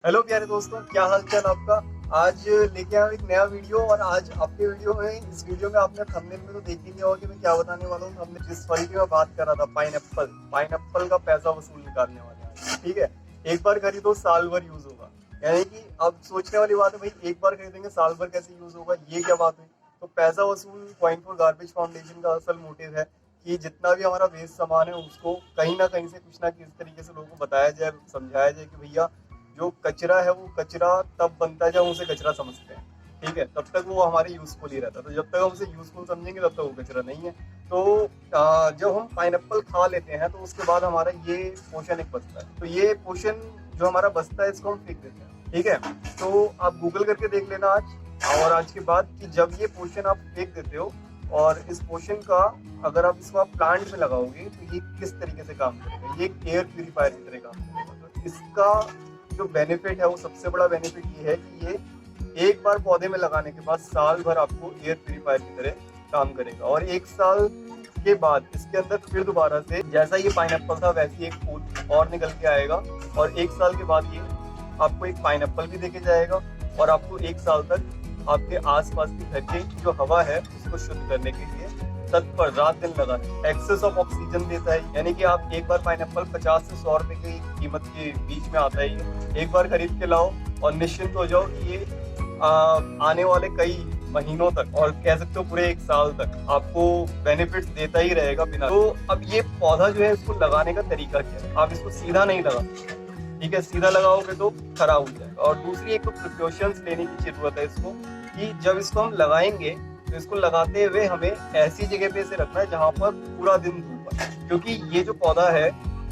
Hello प्यारे दोस्तों, क्या हाल चाल आपका। आज लेके आया हूं एक नया वीडियो। और आज आपके वीडियो में, इस वीडियो में आपने थंबनेल में तो देख ही लिया होगा कि मैं क्या बताने वाला हूँ। हमने जिस फल की मैं बात कर रहा था, पाइनएप्पल। पाइनएप्पल का पैसा वसूल निकालने वाले हैं, ठीक है। एक बार खरीदो, साल भर यूज होगा। यानी कि अब सोचने वाली बात है, भाई एक बार खरीदेंगे साल भर कैसे यूज होगा, ये क्या बात हुई। तो पैसा वसूल पॉइंट फॉर गार्बेज फाउंडेशन का असल मोटिव है कि जितना भी हमारा वेस्ट सामान है उसको कहीं ना कहीं से कुछ ना किस तरीके से लोगों को बताया जाए, समझाया जाए कि भैया जो कचरा है वो कचरा तब बनता है जब हम उसे कचरा समझते हैं, ठीक है। तब तक वो हमारे यूजफुल ही रहता है। तो जब तक हम उसे यूजफुल समझेंगे तब तक वो कचरा नहीं है। तो जब हम पाइनएप्पल खा लेते हैं तो उसके बाद हमारा ये पोषण एक बचता है। तो ये पोषण जो हमारा बचता है इसको हम फेंक देते हैं, ठीक है। तो आप गूगल करके देख लेना आज और आज के बाद कि जब ये पोषण आप फेंक देते हो और इस पोषण का अगर आप इसको आप प्लांट में लगाओगे तो ये किस तरीके से काम करेगा। ये एक एयर प्यूरिफायर की तरह काम करेगा। तो इसका जो बेनिफिट है वो सबसे बड़ा बेनिफिट ये है कि ये एक बार पौधे में लगाने के बाद साल भर आपको एयर प्यूरिफायर की तरह काम करेगा। और एक साल के बाद इसके अंदर फिर दोबारा से जैसा ये पाइनएप्पल था वैसे एक फूल और निकल के आएगा। और एक साल के बाद ये आपको एक पाइनएप्पल भी देके जाएगा और आपको एक साल तक आपके आसपास की घर की जो हवा है उसको शुद्ध करने के लिए तत्पर रात दिन लगा है। एक्सेस ऑफ ऑक्सीजन देता है। यानी कि आप एक बार पाइनएप्पल 50 से 100 रुपए की कीमत के बीच में आता है ये। एक बार खरीद के लाओ और निश्चिंत हो जाओ कि ये आने वाले कई महीनों तक और कह सकते हो पूरे एक साल तक आपको बेनिफिट्स देता ही रहेगा बिना। तो अब ये पौधा जो है इसको लगाने का तरीका क्या है, आप इसको सीधा नहीं लगा, ठीक है। सीधा लगाओगे तो खराब हो जाएगा। और दूसरी एक तो प्रिकॉशंस लेने की जरूरत है इसको, कि जब इसको हम लगाएंगे तो इसको लगाते हुए हमें ऐसी जगह पे इसे रखना है जहाँ पर पूरा दिन धूप है। क्योंकि ये जो पौधा है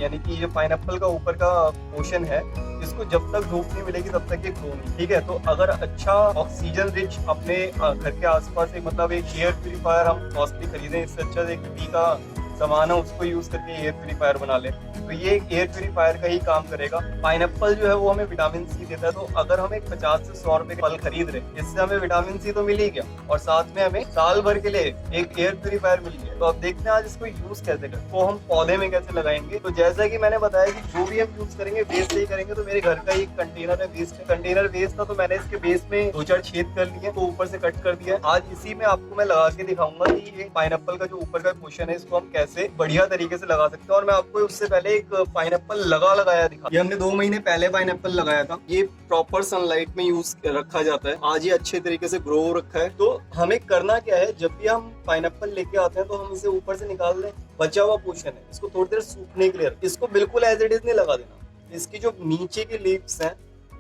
यानी कि ये पाइनएप्पल का ऊपर का पोर्शन है, इसको जब तक धूप नहीं मिलेगी तब तक ये ग्रो नहीं, ठीक है। तो अगर अच्छा ऑक्सीजन रिच अपने घर के आसपास एक मतलब एक एयर प्यूरिफायर हम कॉस्टली खरीदें, इससे अच्छा एक टी का सामान है उसको यूज करके एयर प्यूरिफायर बना ले तो ये एयर प्यूरिफायर का ही काम करेगा। पाइनएप्पल जो है वो हमें विटामिन सी देता है। तो अगर हम एक 50 से 100 रुपए का फल खरीद रहे हैं इससे हमें विटामिन सी तो मिल ही गया और साथ में हमें साल भर के लिए एक एयर प्यूरिफायर मिल गया। तो अब देखते हैं आज इसको यूज कैसे करें, तो हम पौधे में कैसे लगाएंगे। तो जैसा कि मैंने बताया कि जो भी हम यूज करेंगे वेस्ट ही करेंगे। तो मेरे घर का एक कंटेनर है, वेस्ट कंटेनर वेस्ट था तो मैंने इसके बेस में 2-4 छेद कर लिए तो ऊपर से कट कर दिया। आज इसी में आपको मैं लगा के दिखाऊंगा कि ये पाइनएप्पल का जो ऊपर का पोर्शन है इसको हम कैसे बढ़िया तरीके से लगा सकते हैं। और मैं आपको उससे पहले एक पाइनएप्पल लगाया दिखा। ये हमने 2 महीने पहले पाइनएप्पल लगाया था। ये प्रॉपर सनलाइट में यूज रखा जाता है। आज ये अच्छे तरीके से ग्रो हो रखा है। तो हमें करना क्या है, जब भी हम पाइनएप्पल लेके आते हैं तो हम इसे ऊपर से निकाल दें। बचा हुआ पोर्शन है इसको थोड़ी देर सूखने के लिए, इसको बिल्कुल एज इट इज नहीं लगा देना। इसकी जो नीचे की लीव्स हैं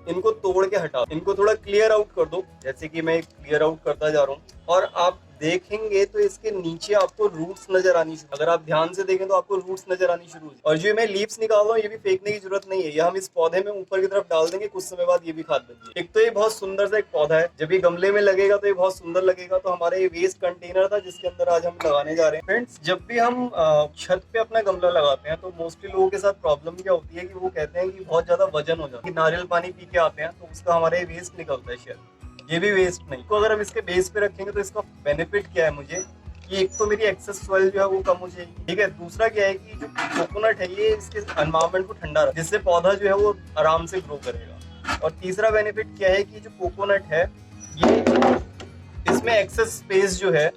इनको तोड़ के हटा, इनको थोड़ा क्लियर आउट कर दो, जैसे कि मैं क्लियर आउट करता जा रहा हूँ। और आप देखेंगे तो इसके नीचे आपको रूट्स नजर आनी शुरू, अगर आप ध्यान से देखें तो आपको रूट्स नजर आनी शुरू हो। और जो मैं लीव्स निकाल रहा हूँ ये भी फेंकने की जरूरत नहीं है, ये हम इस पौधे में ऊपर की तरफ डाल देंगे, कुछ समय बाद ये भी खाद बन जाएगी। एक तो ये बहुत सुंदर सा एक पौधा है, जब ये गमले में लगेगा तो ये बहुत सुंदर लगेगा। तो हमारा ये वेस्ट कंटेनर था जिसके अंदर आज हम लगाने जा रहे हैं। फ्रेंड्स, जब भी हम छत पे अपना गमला लगाते हैं तो मोस्टली लोगों के साथ प्रॉब्लम क्या होती है कि वो कहते हैं कि बहुत ज्यादा वजन हो जाता है। नारियल पानी पी के आते हैं तो उसका हमारे वेस्ट निकलता है, शायद ये भी वेस्ट नहीं। तो अगर हम इसके बेस पे रखेंगे तो इसका बेनिफिट क्या है मुझे, कि एक तो मेरी एक्सेस सॉइल जो है वो कम हो जाएगी, ठीक है। दूसरा क्या है कि जो कोकोनट है ये इसके एनवायरमेंट को ठंडा रखता है जिससे पौधा जो है वो आराम से ग्रो करेगा। और तीसरा बेनिफिट क्या है कि जो कोकोनट है ये इसमें एक्सेस स्पेस जो है,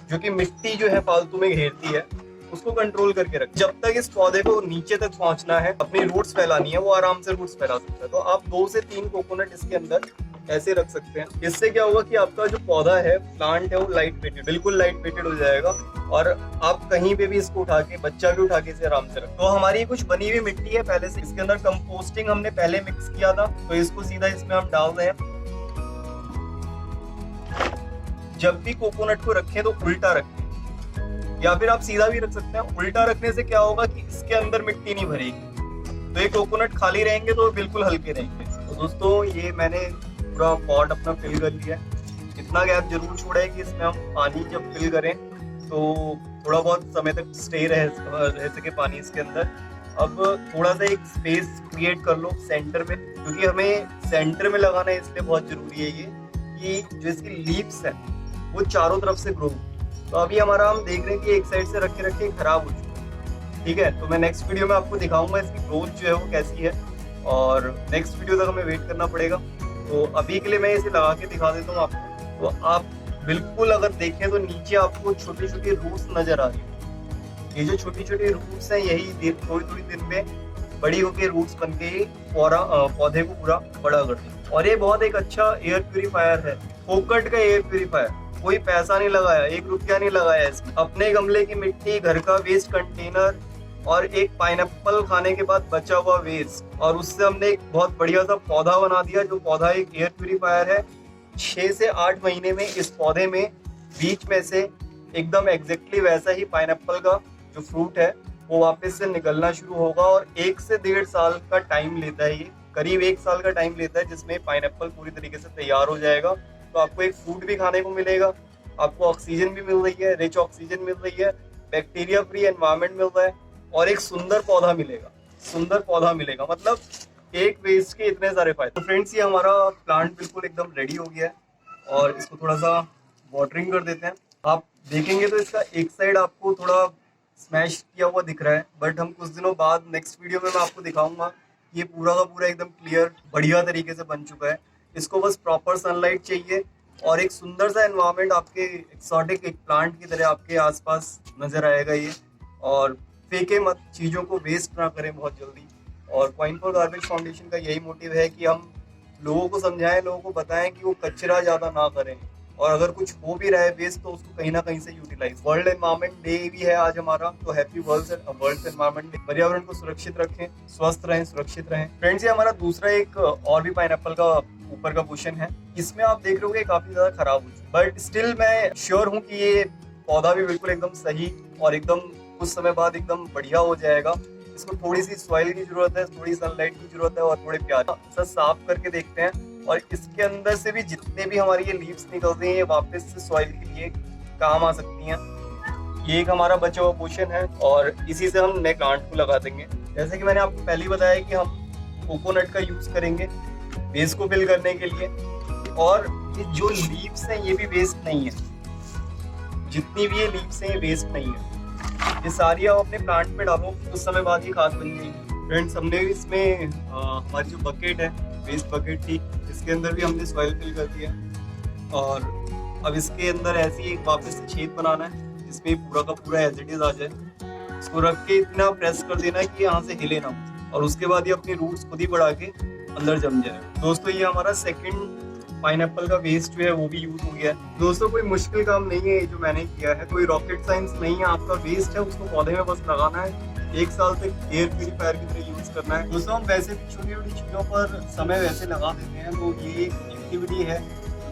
जो कि मिट्टी जो है फालतू में घेरती है, उसको कंट्रोल करके रख। जब तक इस पौधे को नीचे तक पहुंचना है, अपनी रूट्स फैलानी है, वो आराम से रूट्स फैला सकता है। तो आप 2 से 3 कोकोनट इसके अंदर ऐसे रख सकते हैं। इससे क्या होगा कि आपका जो पौधा है, प्लांट है, वो लाइट वेटेड, बिल्कुल लाइट वेटेड हो जाएगा। और आप कहीं पे भी इसको उठा के, बच्चा भी उठा के इसे आराम से रख। तो हमारी कुछ बनी हुई मिट्टी है पहले से, इसके अंदर कंपोस्टिंग हमने पहले मिक्स किया था तो इसको सीधा इसमें हम डाल रहे हैं। जब भी कोकोनट को रखें तो उल्टा रखें, या फिर आप सीधा भी रख सकते हैं। उल्टा रखने से क्या होगा कि इसके अंदर मिट्टी नहीं भरेगी, तो ये कोकोनट खाली रहेंगे तो बिल्कुल हल्के रहेंगे। तो दोस्तों ये मैंने पूरा पॉट अपना फिल कर लिया है। इतना गैप जरूर छोड़ा है कि इसमें हम पानी जब फिल करें तो थोड़ा बहुत समय तक स्टे रह सके पानी इसके अंदर। अब थोड़ा सा एक स्पेस क्रिएट कर लो सेंटर में, क्योंकि हमें सेंटर में लगाना है इसलिए बहुत जरूरी है ये कि जो इसकी लीव्स है वो चारों तरफ से ग्रो। तो अभी हमारा हम देख रहे हैं कि एक साइड से रखे खराब हो चुका है, ठीक है। तो मैं नेक्स्ट वीडियो में आपको दिखाऊंगा इसकी ग्रोथ जो है वो कैसी है। और नेक्स्ट वीडियो तक हमें वेट करना पड़ेगा। तो अभी के लिए मैं इसे लगा के दिखा देता हूँ आपको। तो आप बिल्कुल अगर देखें तो नीचे आपको छोटी छोटी रूट्स नजर आ रही है। ये जो छोटी छोटी रूट्स हैं यही थोड़ी थोड़ी दिन में बड़ी होकर रूट्स बन के पौधे को पूरा बड़ा करती है। और ये बहुत एक अच्छा एयर प्यूरीफायर है, फोकट का एयर प्यूरीफायर। कोई पैसा नहीं लगाया, 1 रुपया नहीं लगाया इसमें। अपने गमले की मिट्टी, घर का वेस्ट कंटेनर और एक पाइनएप्पल खाने के बाद बचा हुआ वेस्ट, और उससे हमने एक बहुत बढ़िया सा पौधा बना दिया। जो पौधा एक एयर प्यूरीफायर है। 6 से 8 महीने में इस पौधे में बीच में से एकदम एग्जैक्टली वैसा ही पाइनएप्पल का जो फ्रूट है वो वापस से निकलना शुरू होगा। और 1 से 1.5 साल का टाइम लेता है ये, करीब 1 साल का टाइम लेता है, जिसमें पाइनएप्पल पूरी तरीके से तैयार हो जाएगा। तो आपको एक फ्रूट भी खाने को मिलेगा, आपको ऑक्सीजन भी मिल रही है, रिच ऑक्सीजन मिल रही है, बैक्टीरिया फ्री एनवायरनमेंट मिल रहा है, और एक सुंदर पौधा मिलेगा। सुंदर पौधा मिलेगा मतलब एक वेस्ट के इतने सारे फायदे। तो फ्रेंड्स, ये हमारा प्लांट बिल्कुल एकदम रेडी हो गया है, और इसको थोड़ा सा वाटरिंग कर देते हैं। आप देखेंगे तो इसका एक साइड आपको थोड़ा स्मैश किया हुआ दिख रहा है, बट हम कुछ दिनों बाद नेक्स्ट वीडियो में मैं आपको दिखाऊंगा ये पूरा का पूरा एकदम क्लियर बढ़िया तरीके से बन चुका है। इसको बस प्रॉपर सनलाइट चाहिए और एक सुंदर सा एनवायरनमेंट आपके एक्सोटिक एक प्लांट की तरह आपके आसपास नजर आएगा ये। और फेंके मत, चीज़ों को वेस्ट ना करें बहुत जल्दी। और कॉइन फॉर गार्बेज फाउंडेशन का यही मोटिव है कि हम लोगों को समझाएं, लोगों को बताएं कि वो कचरा ज़्यादा ना करें, और अगर कुछ हो भी रहा है वेस्ट तो उसको कहीं ना कहीं से यूटिलाइज। वर्ल्ड एनवायरनमेंट डे भी है आज हमारा, तो हैप्पी वर्ल्ड एनवायरनमेंट डे। पर्यावरण को सुरक्षित रखें, स्वस्थ रहें, सुरक्षित रहें। फ्रेंड्स, ये हमारा दूसरा एक और भी पाइनएप्पल का ऊपर का पोर्शन है। इसमें आप देख रहे हो काफी ज्यादा खराब हो चुका है, बट स्टिल मैं श्योर हूँ कि ये पौधा भी बिल्कुल एकदम सही और एकदम कुछ समय बाद एकदम बढ़िया हो जाएगा। इसको थोड़ी सी सॉइल की जरूरत है, थोड़ी सनलाइट की जरूरत है, और थोड़े प्यार से साफ करके देखते हैं। और इसके अंदर से भी जितने भी हमारी ये लीव्स निकलते हैं ये वापस से सॉइल के लिए काम आ सकती हैं। ये एक हमारा बचा हुआ पोर्शन है, और इसी से हम नए प्लांट को लगा देंगे। जैसे कि मैंने आपको पहले ही बताया कि हम कोकोनट का यूज करेंगे बेस को फिल करने के लिए। और ये जो लीव्स हैं ये भी वेस्ट नहीं है, जितनी भी ये लीव्स हैं ये वेस्ट नहीं है। ये सारी आप अपने प्लांट पे डालो, कुछ समय बाद ये खाद बन जाएगी। फ्रेंड्स, हमने इसमें हमारी जो बकेट है, वेस्ट बकेट थी, इसके अंदर भी हमने सॉइल फिल कर दिया। और अब इसके अंदर ऐसी एक वापस से छेद बनाना है जिसमें पूरा का पूरा एज इट इज आ जाए। इसको रख के इतना प्रेस कर देना है कि यहाँ से हिले ना, और उसके बाद ये अपनी रूट्स खुद ही बढ़ा के अंदर जम जाए। दोस्तों, ये हमारा सेकंड पाइनएप्पल का वेस्ट जो है वो भी यूज हो गया है। दोस्तों, कोई मुश्किल काम नहीं है ये जो मैंने किया है, कोई रॉकेट साइंस नहीं है। आपका वेस्ट है उसको पौधे में बस लगाना है, 1 साल तक एयर प्यूरीफायर की तरह यूज करना है। दोस्तों, हम वैसे भी छोटी छोटी चीज़ों पर समय वैसे लगा देते हैं, तो ये एक एक्टिविटी है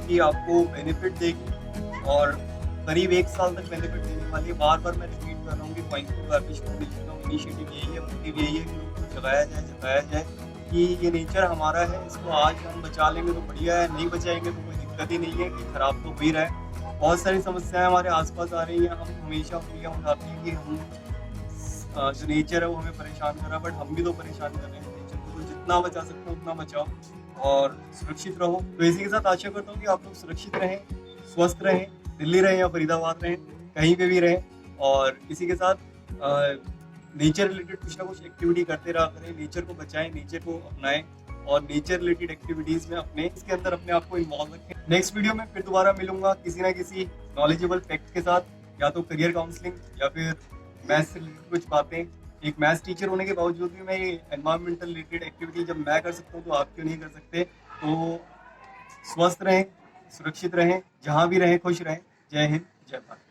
कि आपको बेनिफिट देगी और करीब 1 साल तक बेनिफिट देने वाली है। बार बार मैं रिपीट कर रहा हूँ कि कॉइन फॉर गार्बेज फाउंडेशन का इनिशिएटिव यही है, मोटिव यही है कि लोगों को जगाया जाए कि ये नेचर हमारा है, इसको आज हम बचा लेंगे तो बढ़िया है, नहीं बचाएंगे तो कोई दिक्कत ही नहीं है कि खराब तो हो ही रहा है। बहुत सारी समस्याएं हमारे आसपास आ रही हैं, हम हमेशा उंगलियां उठाते हैं कि हम जो नेचर है वो हमें परेशान कर रहा है, बट हम भी तो परेशान कर रहे हैं नेचर को। तो जितना बचा सकते हो उतना बचाओ और सुरक्षित रहो। तो इसी के साथ आशा करता हूँ कि आप लोग सुरक्षित रहें, स्वस्थ रहें, दिल्ली रहें या फरीदाबाद रहें, कहीं पे भी रहें। और इसी के साथ नेचर रिलेटेड कुछ ना कुछ एक्टिविटी करते रहा करें, नेचर को बचाएं, नेचर को अपनाएं, और नेचर रिलेटेड एक्टिविटीज में अपने इसके अंदर अपने आप को इन्वॉल्व रखें। नेक्स्ट वीडियो में फिर दोबारा मिलूंगा किसी ना किसी नॉलेजेबल फैक्ट के साथ, या तो करियर काउंसलिंग या फिर मैथ्स से रिलेटेड कुछ बातें। एक मैथ्स टीचर होने के बावजूद भी मैं ये एनवायरमेंटल रिलेटेड एक्टिविटी जब मैं कर सकता हूँ तो आप क्यों नहीं कर सकते। तो स्वस्थ रहें, सुरक्षित रहें, जहाँ भी रहें खुश रहें। जय हिंद, जय भारत।